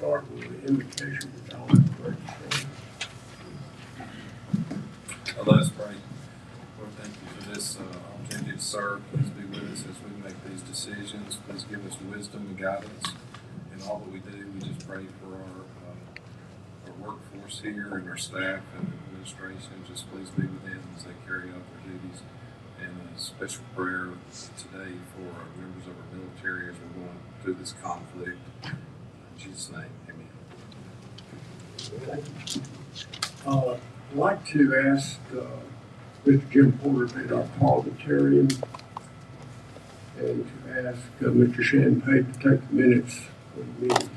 start with the invitation, which I'll have to register. Let us pray. Lord, thank you for this opportunity to serve. Please be with us as we make these decisions. Please give us wisdom and guidance in all that we do. We just pray for our workforce here and our staff and administration. Just please be with them as they carry out their duties. And a special prayer today for our members of our military as we're going through this conflict. In Jesus' name, amen. I'd like to ask Mr. Jim Porter to be our parliamentarian and to ask Mr. Shanpate to take the minutes of the meeting.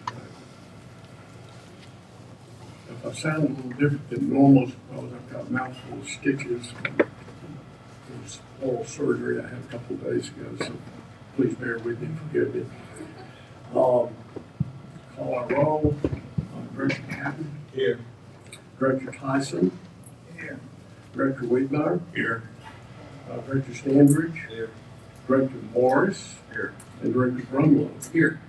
If I sound a little different than normal, it's because I've got a mouthful of stitches from this oral surgery I had a couple of days ago, so please bear with me and forgive me. Call our roll. Director Hatton. Here. Director Tyson. Here. Director Wiedmeyer. Here. Director Standridge. Here. Director Morris. Here. And Director Brumlow. Here.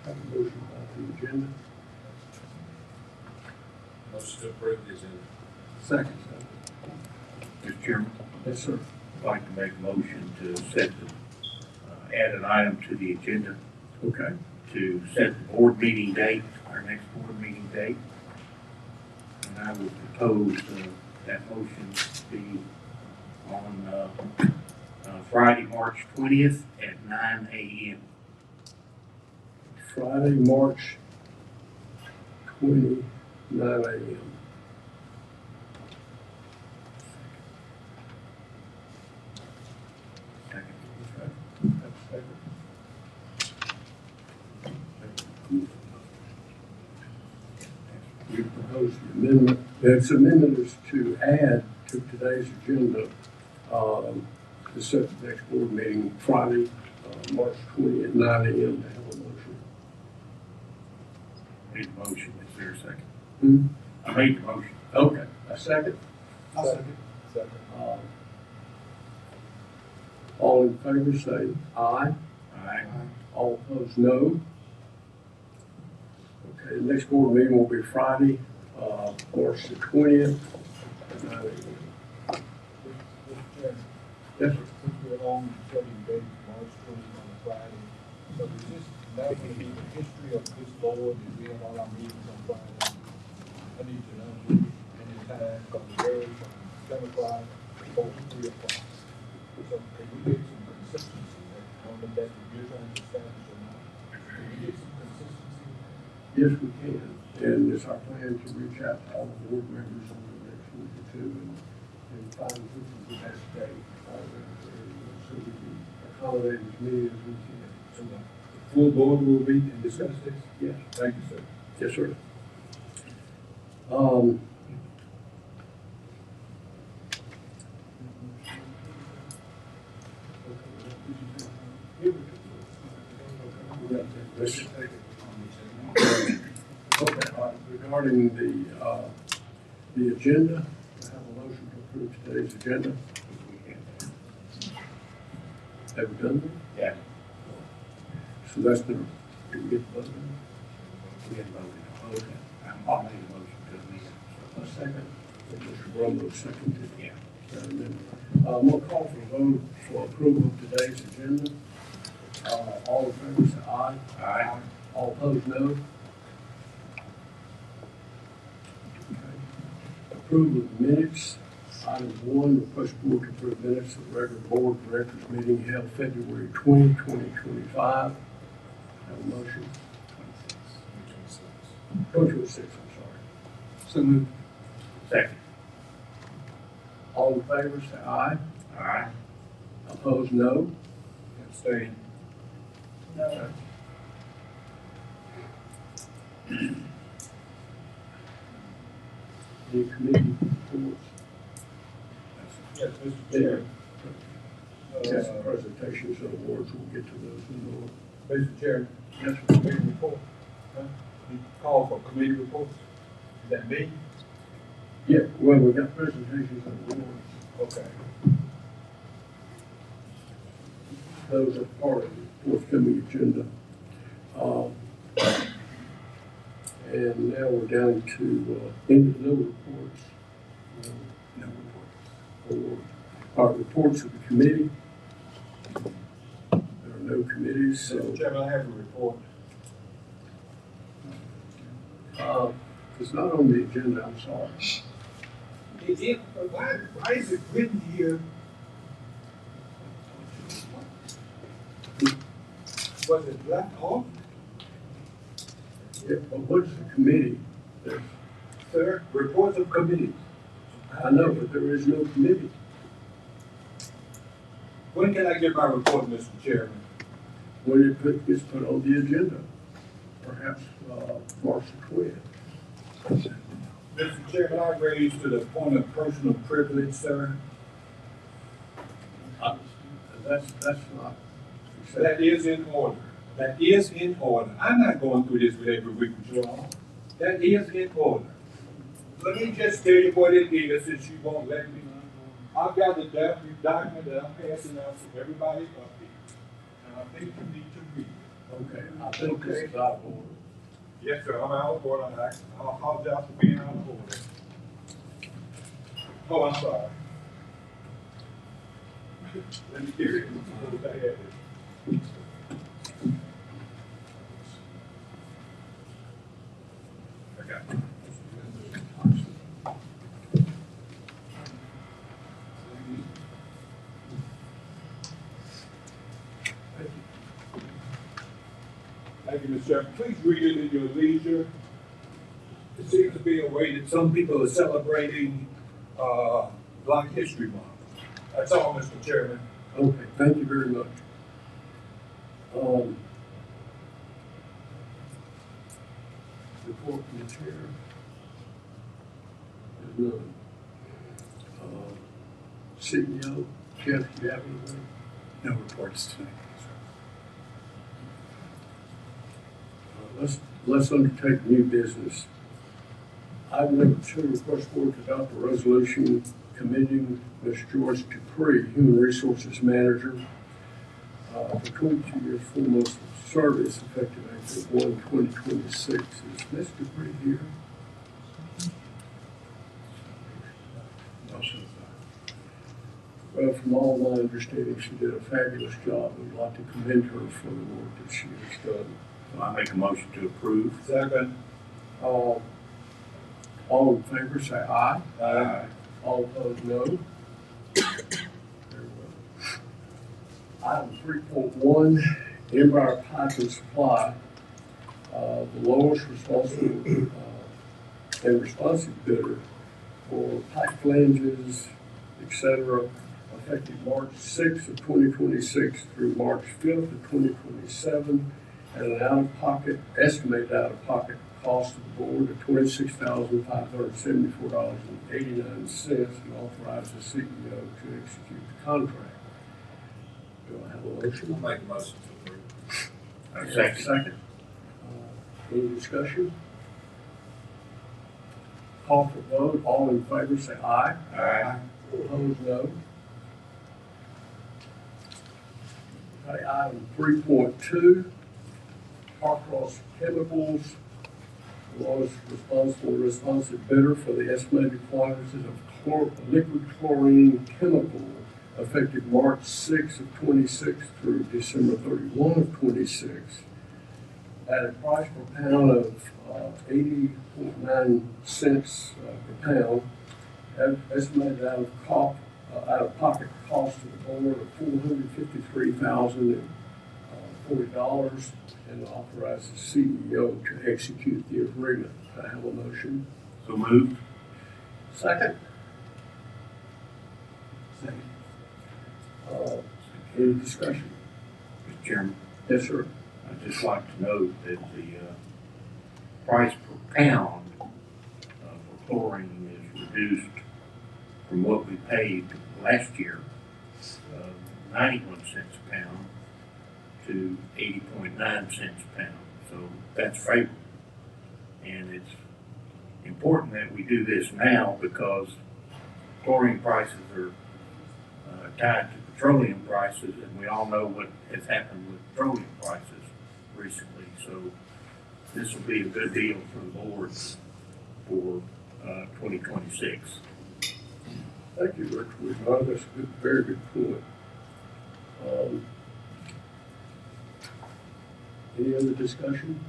Have a motion about the agenda. Motion to approve the agenda. Second. Mr. Chairman, Yes, sir. I'd like to make a motion to set the, add an item to the agenda Okay. to set the board meeting date, our next board meeting date. And I would propose that motion be on Friday, March 20th at 9 a.m. Friday, March 20, 9 a.m. We propose the amendment. This amendment is to add to today's agenda to set the next board meeting Friday, March 20 at 9 a.m. to have a motion. Made the motion. Is there a second? Hmm? I made the motion. Okay, a second. Second. All in favor say aye. Aye. All opposed, no. Okay, the next board meeting will be Friday, March the 20th. Yes, sir. Since we're on setting date, March 20th on a Friday, so is this, that would be the history of this board, is we have all our meetings on Friday. I need to know anytime from the early, from 10 o'clock, or 3 o'clock. So can we get some consistency there? I don't know if that's what you're trying to establish or not. Can we get some consistency? yes, we can. And it's our plan to reach out to all the board members over the next week or two and find which is the best day. So we can accommodate as many as we can. So the full board will be and discuss this? Yes. Thank you, sir. Yes, sir. Regarding the agenda, I have a motion to approve today's agenda. Have we done that? Yeah. So that's the, did we get the vote? We had voted. Okay. I made a motion to amend. A second. Mr. Brumlow seconded. Yeah. We'll call for a vote for approval of today's agenda. All in favor say aye. Aye. All opposed, no. Okay. Approval of minutes. Item 1, request board to approve minutes of the regular board of directors meeting held February 20, 2025. Have a motion. 2026, I'm sorry. So moved. Second. All in favor say aye. Aye. Opposed, no. Abstain. No. Any committee reports? Yes, Mr. Chair. Yes, presentations of awards, we'll get to those in a moment. Mr. Chair, Yes, sir. committee report. You call for committee reports? Is that me? Yeah, well, we got presentations of awards. Okay. those are part of the forthcoming agenda. And now we're down to, no reports. No report. Or, reports of the committee. There are no committees, so, Mr. Chairman, I have a report. it's not on the agenda, I'm sorry. Why is it written here? Was it left off? Yeah, but what's the committee? Sir, reports of committees. I know, but there is no committee. When can I get my report, Mr. Chairman? When it gets put on the agenda, perhaps, March the 20th. Mr. Chairman, I raised to the point of personal privilege, sir. That's not. That is in order. That is in order. I'm not going through this with every week with you all. That is in order. Let me just tell you what it is since you won't let me. I've got the document that I'm passing out to everybody up here. And I think you need to read it. Okay, I think this is out of order. Yes, sir, I'm out of order. I apologize for being out of order. Oh, I'm sorry. Let me hear it. I had it. I got it. Thank you, Mr. Chairman. Please read it in your leisure. It seems to be a way that some people are celebrating Black History Month. That's all, Mr. Chairman. Okay, thank you very much. Report from the chair. There's none. CEO, Jeff, do you have anything? No reports tonight. Let's undertake new business. Item number 2, request board to adopt a resolution committing Ms. Joyce Dupree, Human Resources Manager, for 22 years, 4 months of service effective April 1, 2026. Is Ms. Dupree here? Well, from all my understanding, she did a fabulous job. We'd like to commend her for the work that she has done. So I make a motion to approve. Second. All in favor, say aye. Aye. All opposed, no. Very well. Item 3.1, Empire Pipe and Supply. The lowest responsible and responsive bidder for pipe flanges, etc., effective March 6th of 2026 through March 5th of 2027, at an estimated out-of-pocket cost of the board of $26,574.89, and authorize the CEO to execute the contract. Do I have a motion? I'll make a motion to approve. Second. Any discussion? Call for vote. All in favor say aye. Aye. Opposed, no. Okay, item 3.2, Harcross Chemicals, the lowest responsive bidder for the estimated quantities of liquid chlorine chemical effective March 6 of 26 through December 31 of 26 at a price per pound of 80.9 cents per pound, estimated out-of-pocket cost to the board of $453,040, and authorize the CEO to execute the agreement. Do I have a motion? So moved. Second. Second. Any discussion? Mr. Chairman, Yes, sir. I'd just like to note that the price per pound for chlorine is reduced from what we paid last year, 91 cents a pound, to 80.9 cents a pound. So that's favorable. And it's important that we do this now because chlorine prices are tied to petroleum prices, and we all know what has happened with petroleum prices recently. So this will be a good deal for the board for 2026. Thank you, Richard. Well, that's a good, very good point. Any other discussion?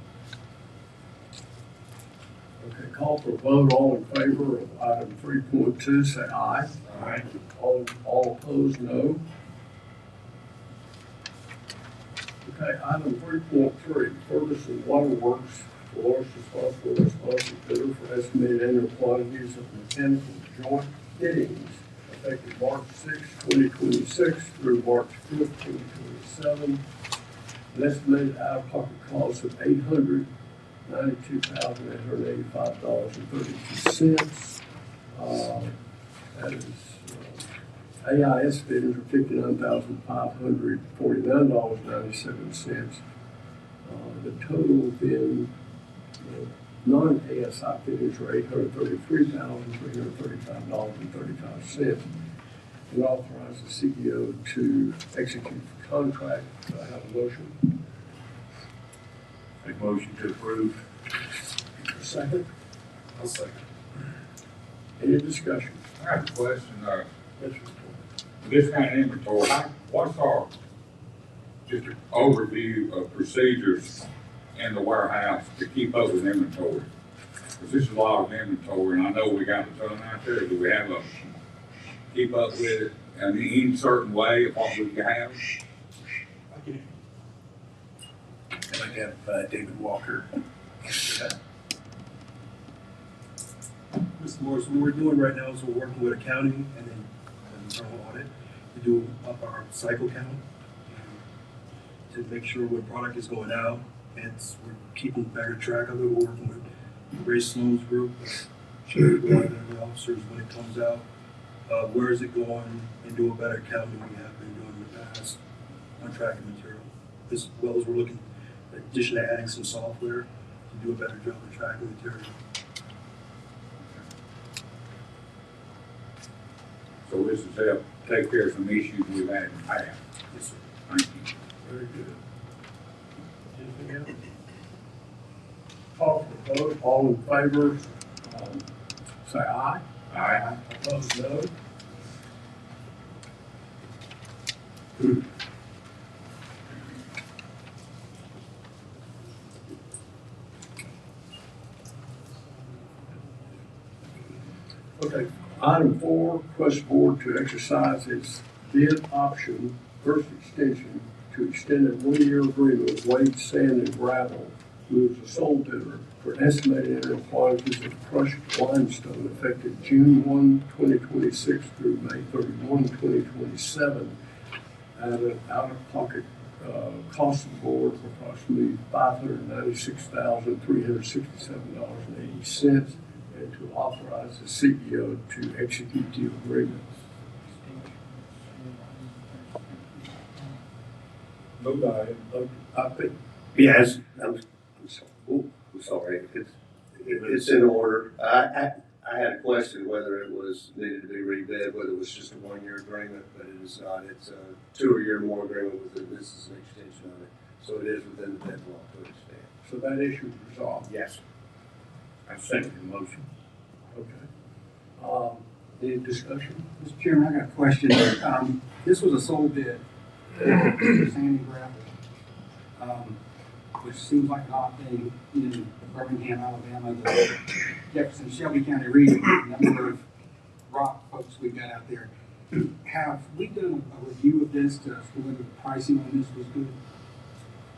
Okay, call for a vote. All in favor of item 3.2, say aye. Aye. All opposed, no. Okay, item 3.3, Ferguson Water Works, the lowest responsible bidder for estimated annual quantities of mechanical joint fittings effective March 6, 2026 through March 5, 2027. An estimated out-of-pocket cost of $892,885.32. That is, AIS fittings are $59,549.97. The total then, non-ASI fittings are $833,335.35. And authorize the CEO to execute the contract. Do I have a motion? Make motion to approve. A second? I'll second. Any discussion? I have a question, Yes, sir. this kind of inventory, what's our, just an overview of procedures in the warehouse to keep up with inventory? Because this is a lot of inventory, and I know we got a ton out there, do we have a, keep up with it in any certain way of what we have? I'd like to have David Walker answer that. Mr. Morris, what we're doing right now is we're working with accounting and then an internal audit to do up our cycle count to make sure what product is going out. And we're keeping better track of it. We're working with Ray Sloan's group, sheriff and the officers when it comes out. Where is it going, and do a better count than we have been doing in the past on tracking material. As well as we're looking, in addition to adding some software, to do a better job of tracking material. So this is help take care of some issues we've had in the past. Yes, sir. Thank you. Very good. Anything else? Call for the vote. All in favor, say aye. Aye. Opposed, no. Okay, item 4, request board to exercise its bid option first extension to extend a 1-year agreement with Wade Sand and Gravel, who is the sole bidder for estimated annual quantities of crushed limestone effective June 1, 2026 through May 31, 2027, at an out-of-pocket cost of the board of approximately $596,367.80, and to authorize the CEO to execute the agreement. Vote aye. I think, Yes, I'm sorry, it's in order. I had a question whether it was needed to be rebid, whether it was just a 1-year agreement, but it is not. It's a 2-year more agreement with it. This is an extension of it. So it is within the deadline to extend. so that issue is resolved. Yes. I second the motion. Okay. Any discussion? Mr. Chairman, I got a question. This was a sole bid, sand and gravel, which seems like an odd thing in Birmingham, Alabama, the Jefferson, Shelby County region, the number of rock folks we've got out there. Have we done a review of this to see whether the pricing on this was good?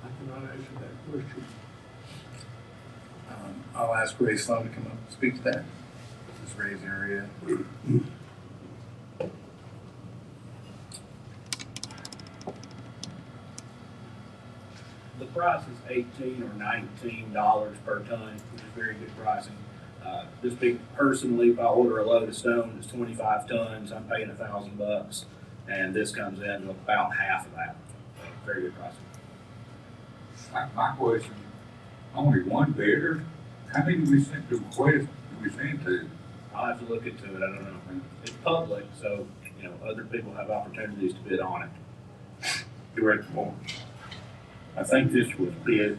I cannot answer that question. I'll ask Ray Sloan to come up and speak to that. This is Ray's area. The price is $18 or $19 per ton, which is very good pricing. Just speaking personally, if I order a load of stone that's 25 tons, I'm paying $1,000, and this comes in to about half of that. So, very good pricing. My question, only one bidder? How many do we send to request, do we send to? I'll have to look into it. I don't know. It's public, so other people have opportunities to bid on it. Director Moore. I think this was bid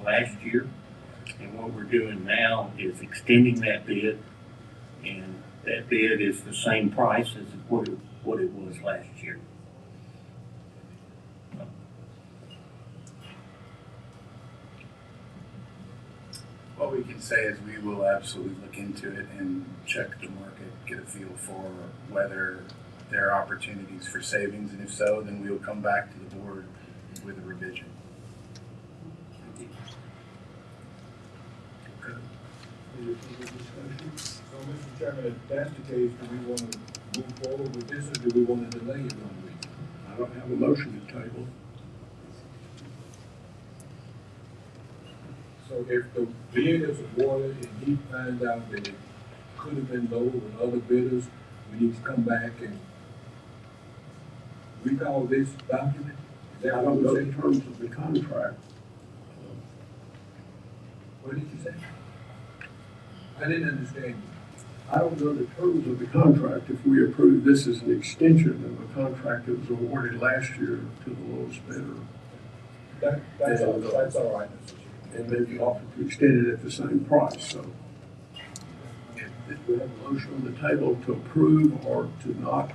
last year, and what we're doing now is extending that bid, and that bid is the same price as what it was last year. What we can say is we will absolutely look into it and check the market, get a feel for whether there are opportunities for savings, and if so, then we will come back to the board with a revision. Okay. Any further discussion? So, Mr. Chairman, if that's the case, do we want to move forward with this, or do we want to delay it 1 week? I don't have a motion to table. So if the bid is awarded and he finds out that it could have been lower with other bidders, we need to come back and recall this document? Is I that what don't know you're in saying? terms of the contract. What did you say? I didn't understand you. I don't know the terms of the contract. If we approve this as an extension of a contract that was awarded last year to the lowest bidder, That's all right, Mr. Chairman. and maybe offer to extend it at the same price, so. If we have a motion on the table to approve or to not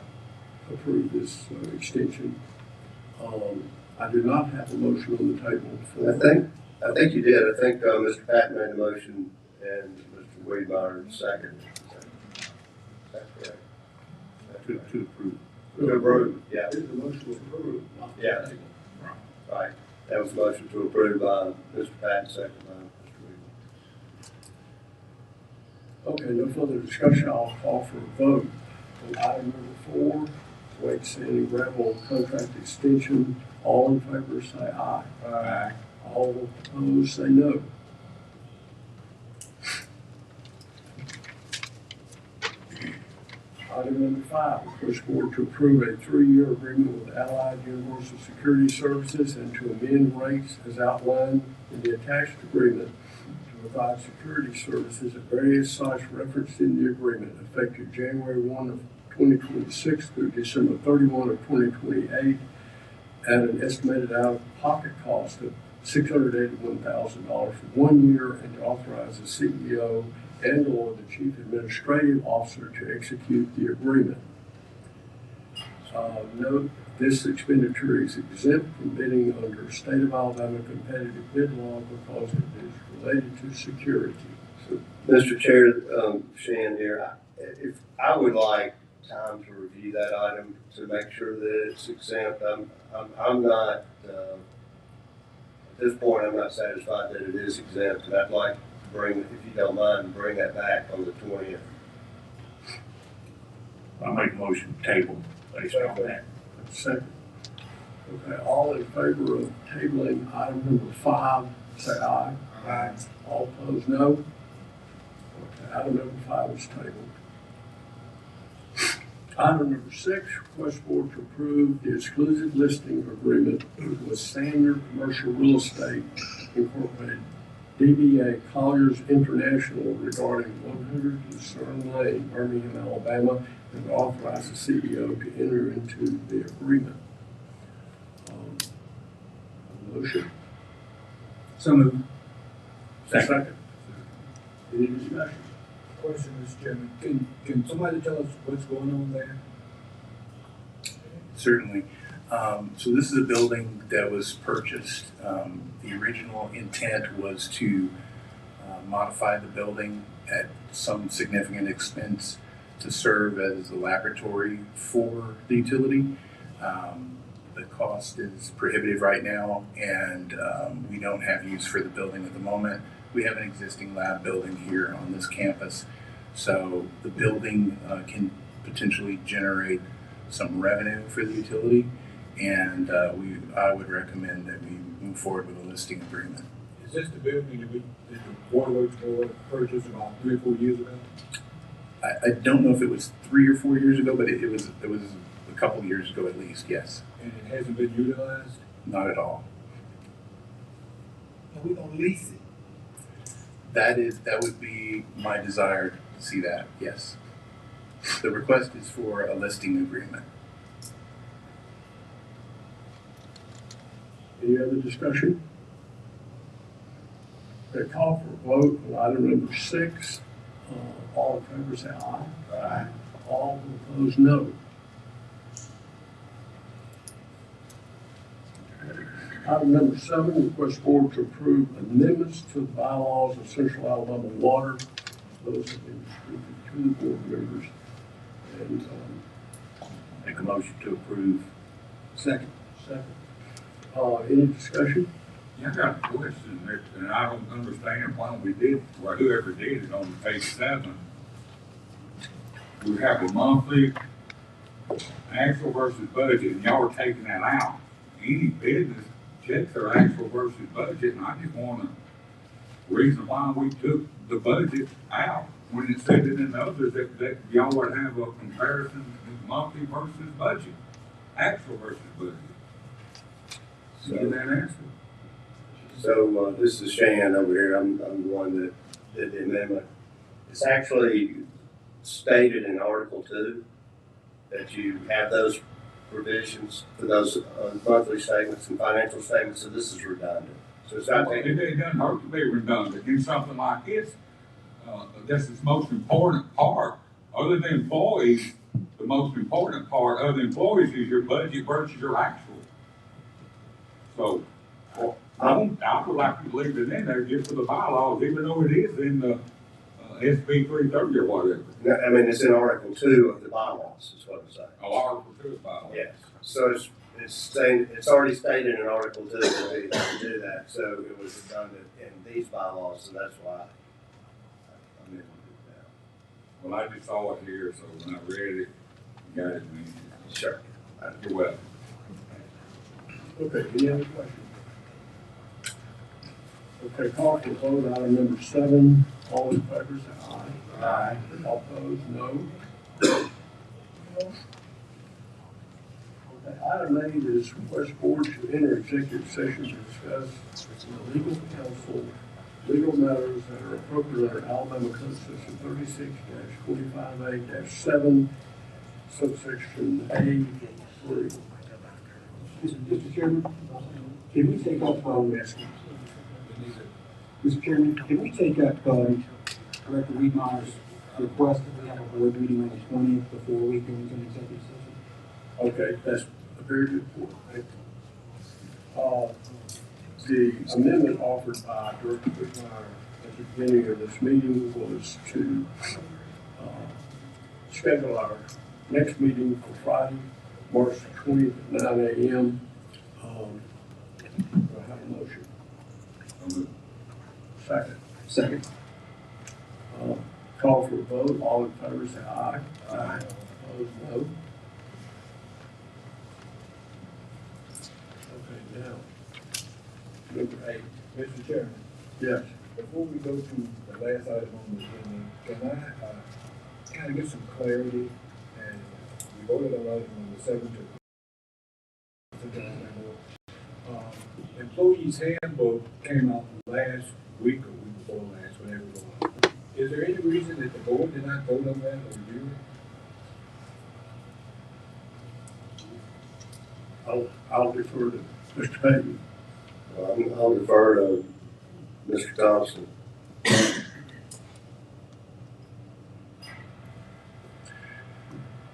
approve this extension, I do not have a motion on the table for. I think you did. I think, Mr. Patton made the motion and Mr. Weedmeyer seconded. Is that correct? To approve. To approve, yeah, Is the motion to approve? Not to Yeah. table. right. That was a motion to approve by Mr. Patton, second by Mr. Weedmeyer. Okay, no further discussion. I'll call for a vote. On item number 4, Wade Sand and Gravel contract extension. All in favor say aye. Aye. All opposed say no. Item number 5, request board to approve a 3-year agreement with Allied Universal Security Services and to amend rates as outlined in the attached agreement to provide security services at various sites referenced in the agreement effective January 1 of 2026 through December 31 of 2028 at an estimated out-of-pocket cost of $681,000 for 1 year, and to authorize the CEO and/or the chief administrative officer to execute the agreement. Note, this expenditure is exempt from bidding under state of Alabama competitive bid law because it is related to security. So, Mr. Chair, Shan here, if I would like time to review that item to make sure that it's exempt. I'm not, at this point, I'm not satisfied that it is exempt, and I'd like to bring, if you don't mind, bring that back on the 20th. I make a motion to table based on that. Second. Okay, all in favor of tabling item number 5, say aye. Aye. All opposed, no. Okay, item number 5 is tabled. Item number 6, request board to approve the exclusive listing agreement with Sanier Commercial Real Estate Incorporated, DBA Colliers International regarding 100 Lucerne Lane, Birmingham, Alabama, and to authorize the CEO to enter into the agreement. Motion. So moved. Second. Any discussion? Question, Mr. Chairman, can somebody tell us what's going on there? Certainly. So this is a building that was purchased. The original intent was to modify the building at some significant expense to serve as a laboratory for the utility. The cost is prohibitive right now, and we don't have use for the building at the moment. We have an existing lab building here on this campus, so the building can potentially generate some revenue for the utility, and I would recommend that we move forward with a listing agreement. Is this the building that the Waterworks Board purchased about 3 or 4 years ago? I don't know if it was 3 or 4 years ago, but it was a couple years ago at least. Yes, And it hasn't been utilized? not at all. And we gonna lease it? That would be my desire to see that. Yes. The request is for a listing agreement. Any other discussion? Okay, call for a vote on item number 6. All in favor say aye. Aye. All opposed, no. Item number 7, request board to approve amendments to the bylaws of Central Alabama Water. Those have been distributed to the board members. And, Make a motion to approve. second. Any discussion? Yeah, I got a question, and I don't understand why we did, or whoever did it on page 7. We have a monthly actual versus budget, and y'all are taking that out. Any business checks their actual versus budget, and I just want a reason why we took the budget out, when it said it in others that y'all would have a comparison of monthly versus budget, actual versus budget. So, get that answer. So, this is Shan over here, I'm the one that did the amendment. It's actually stated in Article 2 that you have those provisions for those monthly statements and financial statements, so this is redundant. So it's not taking. It doesn't hurt to be redundant in something like this. That's its most important part. Other than employees, the most important part of the employees is your budget versus your actual. So, I would like you to leave it in there just for the bylaws, even though it is in the SB 330 or whatever. No, I mean, it's in Article 2 of the bylaws, is what I'm saying. Oh, Article 2 is bylaws. Yes. So it's saying, it's already stated in Article 2 that we have to do that, so it was redundant in these bylaws, and that's why I amended it now. Well, I just saw it here, so when I read it, got it. Sure. You're welcome. Okay, any other questions? Okay, call for vote, item number 7. All in favor say aye. Aye. All opposed, no. Okay, item 8 is request board to enter executive session to discuss with legal counsel legal matters that are appropriate under Alabama Code Section 36-45A-7, subsection A3. Mr. Chairman, can we take up, Mr. Chairman, can we take up, Director Wiedemeier's request that we have a board meeting on the 20th before we go into an executive session? Okay, that's a very good point. Thank you. The amendment offered by Director Wiedemeier at the beginning of this meeting was to schedule our next meeting for Friday, March 20th at 9 a.m. Do I have a motion? Second. Call for a vote. All in favor say aye. Aye. Opposed, no. Okay, now, number 8. Mr. Chairman, Yes. before we go to the last item on the agenda, can I kind of get some clarity? And we voted on item number 7 to employees handbook came out last week or week before last, whenever it was. Is there any reason that the board did not vote on that or review it? I'll defer to Mr. Payton. I'll defer to Mr. Thompson.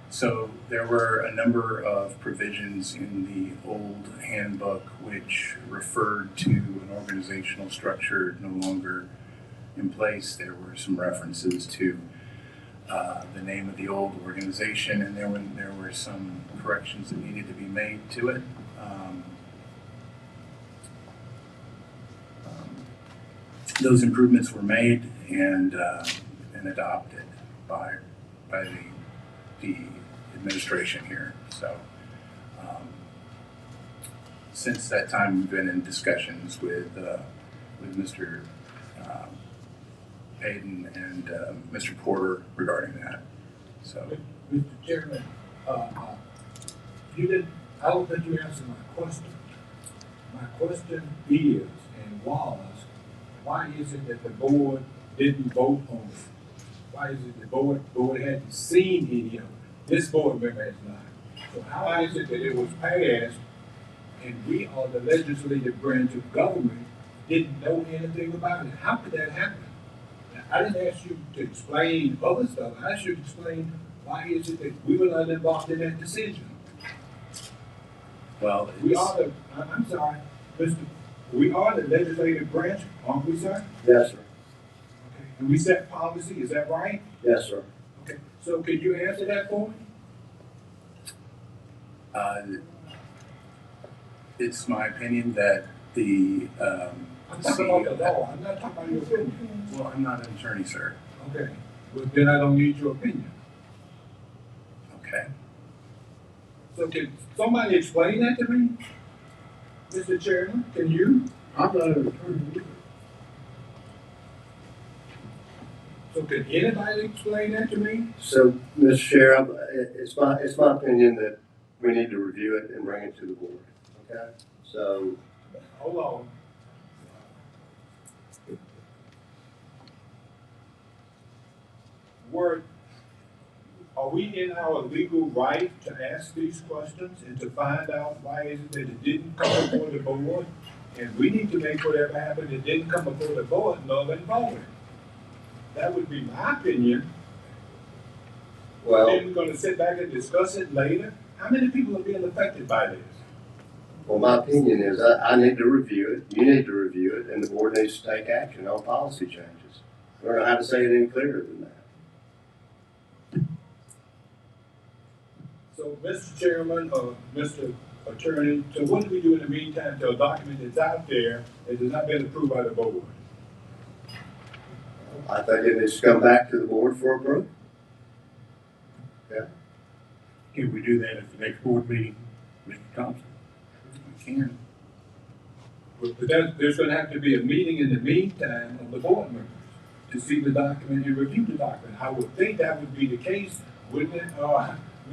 So there were a number of provisions in the old handbook which referred to an organizational structure no longer in place. There were some references to the name of the old organization, and there were some corrections that needed to be made to it. Those improvements were made and adopted by the administration here. So since that time, we've been in discussions with Mr. Payton and Mr. Porter regarding that. So, Mr. Chairman, you didn't, I don't think you answered my question. My question is, and was, why is it that the board didn't vote on it? Why is it the board hadn't seen any of it? This board member has not. So how is it that it was passed and we are the legislative branch of government didn't know anything about it? How could that happen? Now, I didn't ask you to explain other stuff. I asked you to explain why is it that we were not involved in that decision? Well, We it's, are the, I'm sorry, Mr. We are the legislative branch, aren't we, sir? Yes, sir. Okay. And we set policy, is that right? Yes, sir. Okay. So can you answer that for me? it's my opinion that the, I'm talking about the law, I'm not talking about your opinion. well, I'm not an attorney, sir. Okay, well, then I don't need your opinion. Okay. So can somebody explain that to me? Mr. Chairman, can you? I'm not an attorney either. So can anybody explain that to me? So, Mr. Chair, it's my opinion that we need to review it and bring it to the board, okay? So, Hold on. Are we in our legal right to ask these questions and to find out why is it that it didn't come before the board? And we need to make whatever happened, it didn't come before the board, null and void. That would be my opinion. well, Then we're gonna sit back and discuss it later. How many people are being affected by this? my opinion is I need to review it, you need to review it, and the board needs to take action on policy changes. I don't know how to say it any clearer than that. So, Mr. Chairman, Mr. Attorney, so what do we do in the meantime till a document is out there that has not been approved by the board? I think it needs to come back to the board for approval. Can we do that at the next board meeting, Mr. Thompson? We can. But there's gonna have to be a meeting in the meantime of the board members to see the document and review the document. I would think that would be the case, wouldn't it,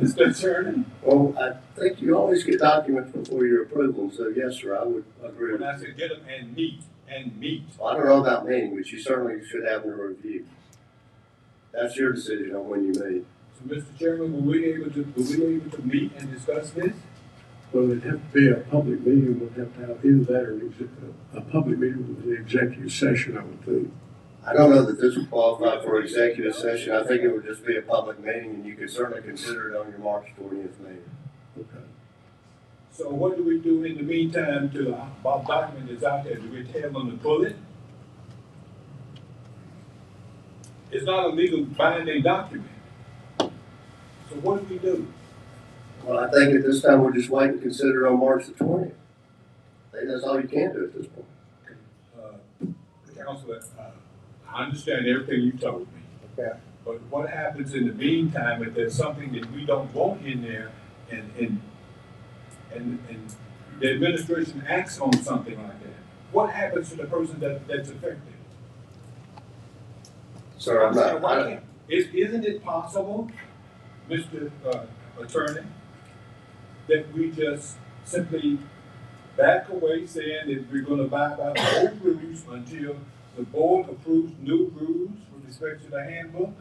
Mr. Attorney? Well, I think you always get documents before your approval, so yes, sir, I would agree with When I you. said get them and meet. Well, I don't know about meeting, but you certainly should have a review. That's your decision on when you meet. So, Mr. Chairman, were we able to meet and discuss this? Well, it'd have to be a public meeting, we'll have to have either that or a public meeting with the executive session, I would think. I don't know that this would qualify for executive session. I think it would just be a public meeting, and you could certainly consider it on your March 20th meeting. Okay. So what do we do in the meantime till our document is out there? Do we tell them to pull it? It's not a legal binding document. So what do we do? Well, I think at this time, we'll just wait and consider it on March the 20th. I think that's all you can do at this point. Counselor, I understand everything you told me. Okay. But what happens in the meantime if there's something that we don't want in there and the administration acts on something like that? What happens to the person that's affected? Sir, I'm not, Why can't- Isn't it possible, Mr. Attorney, that we just simply back away saying that we're gonna abide by the old rules until the board approves new rules with respect to the handbook?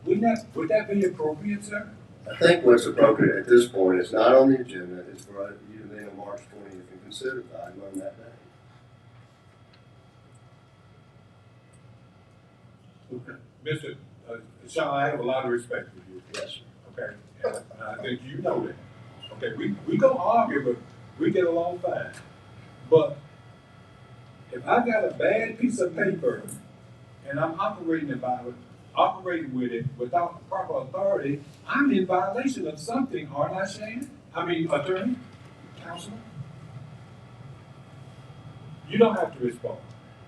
Would that be appropriate, sir? I think what's appropriate at this point is not on the agenda, it's for you to be on March 20th and consider the item on that day. Okay. Mr. Shaw, I have a lot of respect for you. Yes, sir. Okay, and I think you know that. Okay, we gonna argue, but we get along fine. But if I got a bad piece of paper and I'm operating with it without proper authority, I'm in violation of something, aren't I, Shane? I mean, attorney, counselor? You don't have to respond.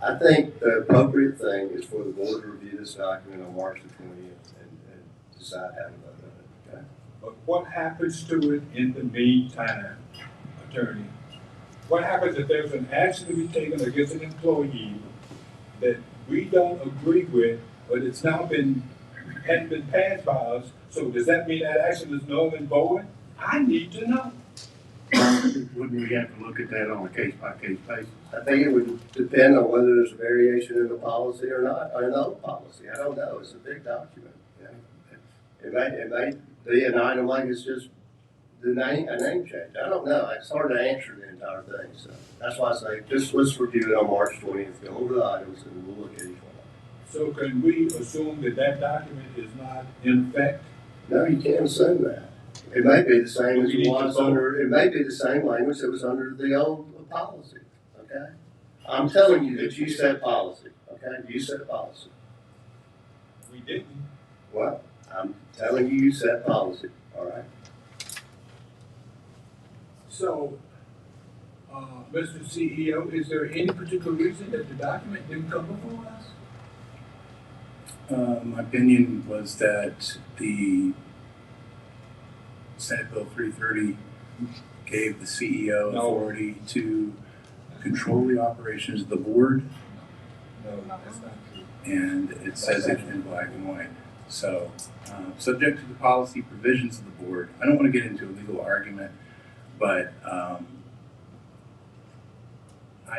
I think the appropriate thing is for the board to review this document on March the 20th and decide how to vote on it, okay? But what happens to it in the meantime, attorney? What happens if there's an action to be taken against an employee that we don't agree with, but it's now hadn't been passed by us? So does that mean that action is null and void? I need to know. Wouldn't we have to look at that on a case-by-case basis? I think it would depend on whether there's a variation in the policy or not, or in the old policy. I don't know, it's a big document. it may be an item like it's just a name change. I don't know. It's hard to answer the entire thing, so that's why I say, just let's review it on March 20th, go over the items, and we'll look at each one. So can we assume that that document is not in effect? No, you can't assume that. It may be the same as We it need to was vote. under, it may be the same language that was under the old policy, okay? I'm telling you that you set policy, okay? You set policy. We didn't. Well, I'm telling you, you set policy, all right? So, Mr. CEO, is there any particular reason that the document didn't come before us? My opinion was that the Senate Bill 330 gave the CEO No. authority to control the operations of the board, No, that's not true. and it says it in black and white. So, subject to the policy provisions of the board, I don't want to get into a legal argument, but I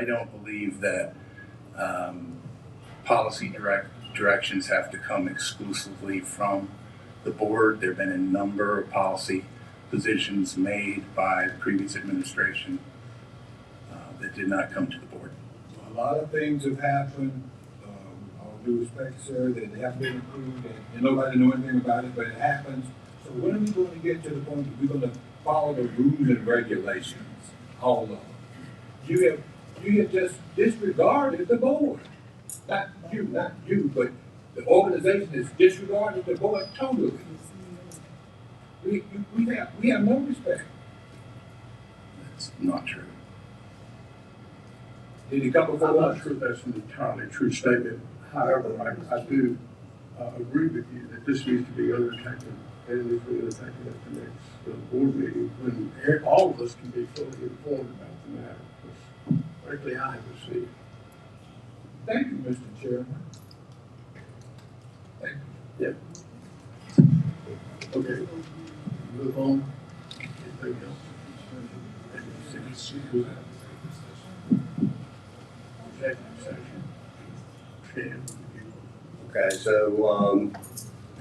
don't believe that policy directions have to come exclusively from the board. There have been a number of policy positions made by the previous administration that did not come to the board. A lot of things have happened, all due respect, sir, that have been approved, and nobody know anything about it, but it happens. So when are we going to get to the point that we're going to follow the rules and regulations, all of them? You have just disregarded the board. Not you, but the organization has disregarded the board totally. We have no respect. That's not true. Did it come I'm before not us? sure that's an entirely true statement. However, I do agree with you that this needs to be undertaken, and it needs to be undertaken at the next board meeting, when all of us can be fully informed about the matter. Because frankly, I haven't seen it. Thank you, Mr. Chairman. Thank you. Okay, move on. Anything else? Executive session. Shan, Okay, so,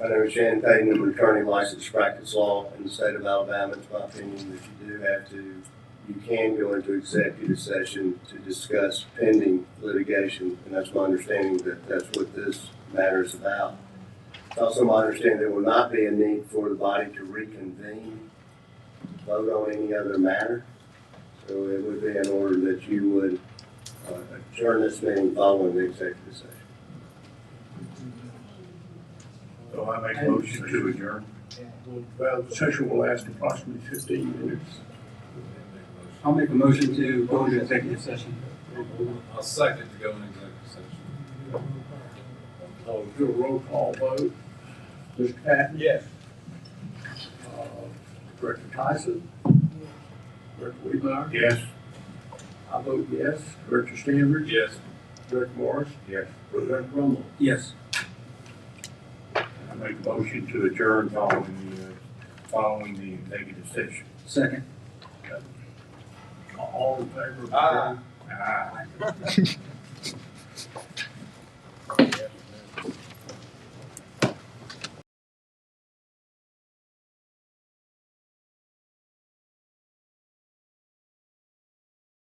my name is Shannon Payton, I'm an attorney licensed to practice law in the state of Alabama. It's my opinion that you do have to, you can go into executive session to discuss pending litigation, and that's my understanding that that's what this matter is about. It's also my understanding there will not be a need for the body to reconvene, vote on any other matter. So it would be in order that you would adjourn this meeting following the executive session. So I make a motion to adjourn. well, the session will last approximately 15 minutes. I'll make a motion to go into executive session. I'll second to go in executive session. I'll do a roll call vote. Mr. Patton? Yes. Director Tyson? Director Weidmeyer? Yes. I vote yes. Director Stanford? Yes. Director Morris? Yes. Director Rummel? Yes. I make a motion to adjourn following the executive session. Second. All in favor of Aye. Aye.